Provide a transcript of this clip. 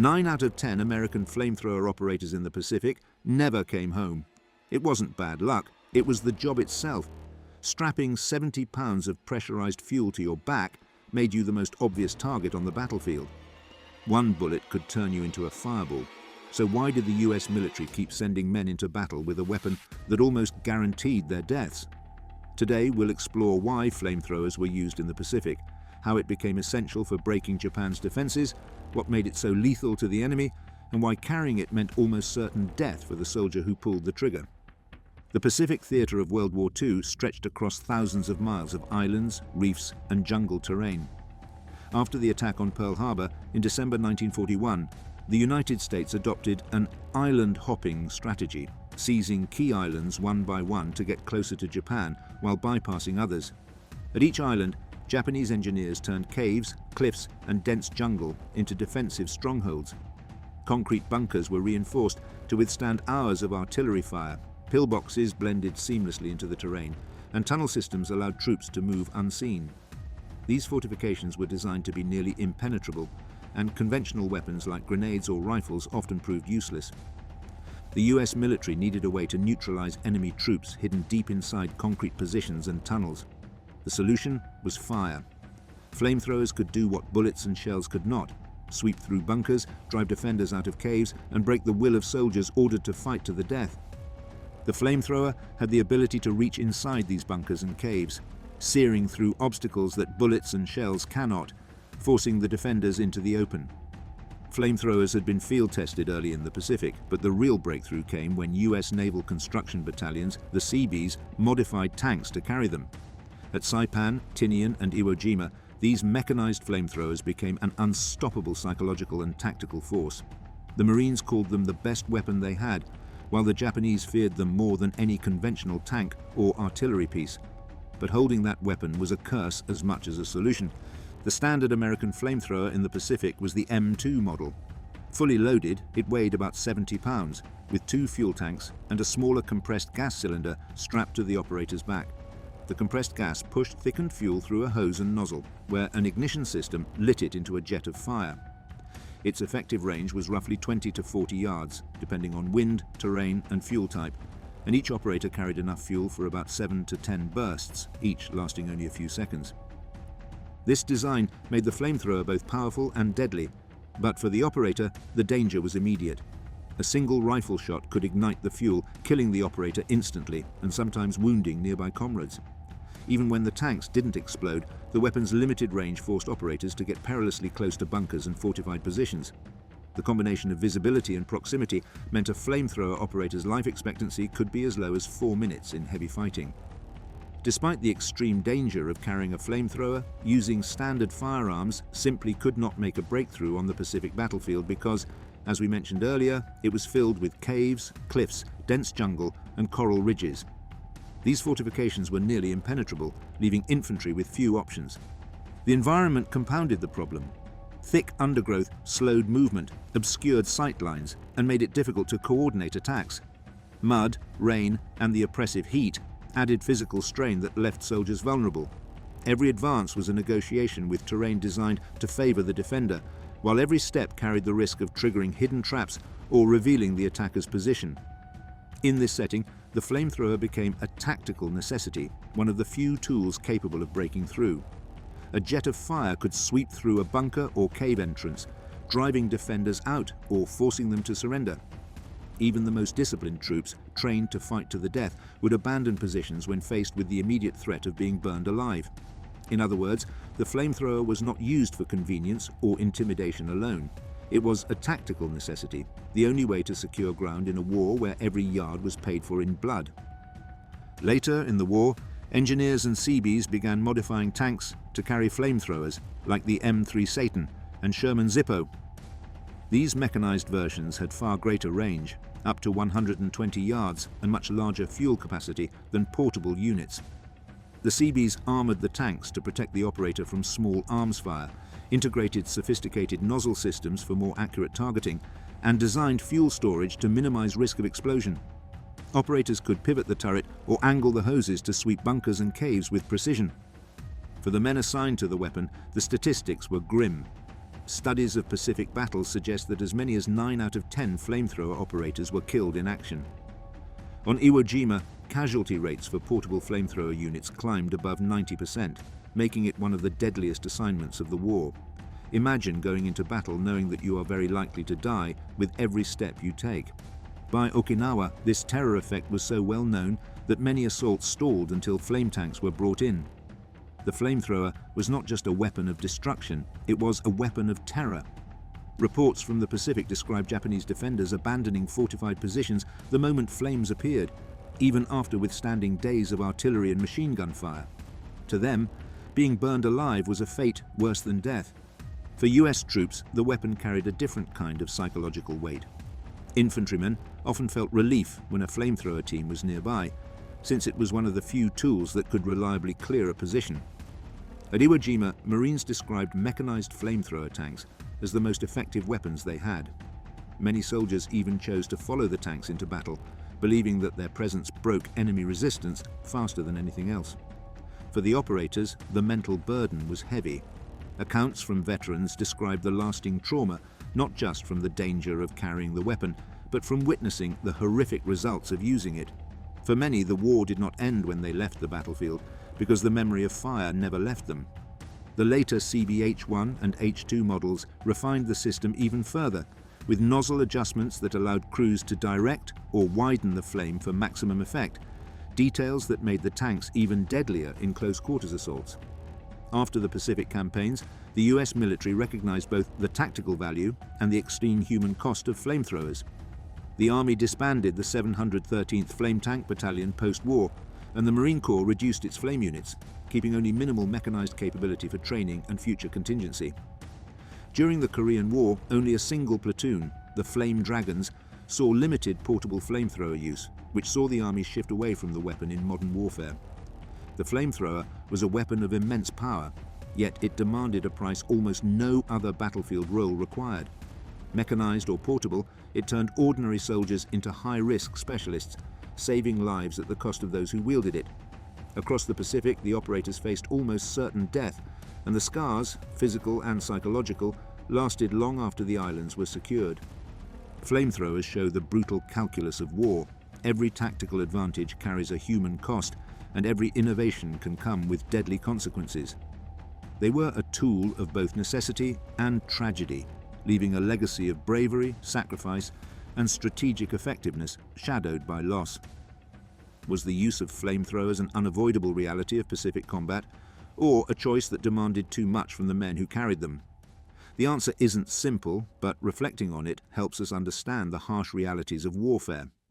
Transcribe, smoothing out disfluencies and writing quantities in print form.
9 out of 10 American flamethrower operators in the Pacific never came home. It wasn't bad luck, it was the job itself. Strapping 70 pounds of pressurized fuel to your back made you the most obvious target on the battlefield. One bullet could turn you into a fireball. So why did the US military keep sending men into battle with a weapon that almost guaranteed their deaths? Today we'll explore why flamethrowers were used in the Pacific, how it became essential for breaking Japan's defenses, what made it so lethal to the enemy, and why carrying it meant almost certain death for the soldier who pulled the trigger. The Pacific theatre of World War II stretched across thousands of miles of islands, reefs, and jungle terrain. After the attack on Pearl Harbor in December 1941, the United States adopted an island-hopping strategy, seizing key islands one by one to get closer to Japan while bypassing others. At each island, Japanese engineers turned caves, cliffs, and dense jungle into defensive strongholds. Concrete bunkers were reinforced to withstand hours of artillery fire, pillboxes blended seamlessly into the terrain, and tunnel systems allowed troops to move unseen. These fortifications were designed to be nearly impenetrable, and conventional weapons like grenades or rifles often proved useless. The US military needed a way to neutralize enemy troops hidden deep inside concrete positions and tunnels. The solution was fire. Flamethrowers could do what bullets and shells could not: sweep through bunkers, drive defenders out of caves, and break the will of soldiers ordered to fight to the death. The flamethrower had the ability to reach inside these bunkers and caves, searing through obstacles that bullets and shells cannot, forcing the defenders into the open. Flamethrowers had been field-tested early in the Pacific, but the real breakthrough came when US naval construction battalions, the Seabees, modified tanks to carry them. At Saipan, Tinian, and Iwo Jima, these mechanized flamethrowers became an unstoppable psychological and tactical force. The Marines called them the best weapon they had, while the Japanese feared them more than any conventional tank or artillery piece. But holding that weapon was a curse as much as a solution. The standard American flamethrower in the Pacific was the M2 model. Fully loaded, it weighed about 70 pounds, with 2 fuel tanks and a smaller compressed gas cylinder strapped to the operator's back. The compressed gas pushed thickened fuel through a hose and nozzle, where an ignition system lit it into a jet of fire. Its effective range was roughly 20 to 40 yards, depending on wind, terrain, and fuel type, and each operator carried enough fuel for about 7 to 10 bursts, each lasting only a few seconds. This design made the flamethrower both powerful and deadly, but for the operator, the danger was immediate. A single rifle shot could ignite the fuel, killing the operator instantly and sometimes wounding nearby comrades. Even when the tanks didn't explode, the weapon's limited range forced operators to get perilously close to bunkers and fortified positions. The combination of visibility and proximity meant a flamethrower operator's life expectancy could be as low as 4 minutes in heavy fighting. Despite the extreme danger of carrying a flamethrower, using standard firearms simply could not make a breakthrough on the Pacific battlefield because, as we mentioned earlier, it was filled with caves, cliffs, dense jungle, and coral ridges. These fortifications were nearly impenetrable, leaving infantry with few options. The environment compounded the problem. Thick undergrowth slowed movement, obscured sight lines, and made it difficult to coordinate attacks. Mud, rain, and the oppressive heat added physical strain that left soldiers vulnerable. Every advance was a negotiation with terrain designed to favor the defender, while every step carried the risk of triggering hidden traps or revealing the attacker's position. In this setting, the flamethrower became a tactical necessity, one of the few tools capable of breaking through. A jet of fire could sweep through a bunker or cave entrance, driving defenders out or forcing them to surrender. Even the most disciplined troops, trained to fight to the death, would abandon positions when faced with the immediate threat of being burned alive. In other words, the flamethrower was not used for convenience or intimidation alone. It was a tactical necessity, the only way to secure ground in a war where every yard was paid for in blood. Later in the war, engineers and Seabees began modifying tanks to carry flamethrowers, like the M3 Satan and Sherman Zippo. These mechanized versions had far greater range, up to 120 yards, and much larger fuel capacity than portable units. The Seabees armored the tanks to protect the operator from small arms fire, integrated sophisticated nozzle systems for more accurate targeting, and designed fuel storage to minimize risk of explosion. Operators could pivot the turret or angle the hoses to sweep bunkers and caves with precision. For the men assigned to the weapon, the statistics were grim. Studies of Pacific battles suggest that as many as 9 out of 10 flamethrower operators were killed in action. On Iwo Jima, casualty rates for portable flamethrower units climbed above 90%, making it one of the deadliest assignments of the war. Imagine going into battle knowing that you are very likely to die with every step you take. By Okinawa, this terror effect was so well known that many assaults stalled until flame tanks were brought in. The flamethrower was not just a weapon of destruction, it was a weapon of terror. Reports from the Pacific describe Japanese defenders abandoning fortified positions the moment flames appeared, even after withstanding days of artillery and machine gun fire. To them, being burned alive was a fate worse than death. For US troops, the weapon carried a different kind of psychological weight. Infantrymen often felt relief when a flamethrower team was nearby, since it was one of the few tools that could reliably clear a position. At Iwo Jima, Marines described mechanized flamethrower tanks as the most effective weapons they had. Many soldiers even chose to follow the tanks into battle, believing that their presence broke enemy resistance faster than anything else. For the operators, the mental burden was heavy. Accounts from veterans describe the lasting trauma, not just from the danger of carrying the weapon, but from witnessing the horrific results of using it. For many, the war did not end when they left the battlefield, because the memory of fire never left them. The later CBH-1 and H-2 models refined the system even further, with nozzle adjustments that allowed crews to direct or widen the flame for maximum effect, details that made the tanks even deadlier in close-quarters assaults. After the Pacific campaigns, the US military recognized both the tactical value and the extreme human cost of flamethrowers. The Army disbanded the 713th Flame Tank Battalion post-war, and the Marine Corps reduced its flame units, keeping only minimal mechanized capability for training and future contingency. During the Korean War, only a single platoon, the Flame Dragons, saw limited portable flamethrower use, which saw the Army shift away from the weapon in modern warfare. The flamethrower was a weapon of immense power, yet it demanded a price almost no other battlefield role required. Mechanized or portable, it turned ordinary soldiers into high-risk specialists, saving lives at the cost of those who wielded it. Across the Pacific, the operators faced almost certain death, and the scars, physical and psychological, lasted long after the islands were secured. Flamethrowers show the brutal calculus of war. Every tactical advantage carries a human cost, and every innovation can come with deadly consequences. They were a tool of both necessity and tragedy, leaving a legacy of bravery, sacrifice, and strategic effectiveness shadowed by loss. Was the use of flamethrowers an unavoidable reality of Pacific combat, or a choice that demanded too much from the men who carried them? The answer isn't simple, but reflecting on it helps us understand the harsh realities of warfare.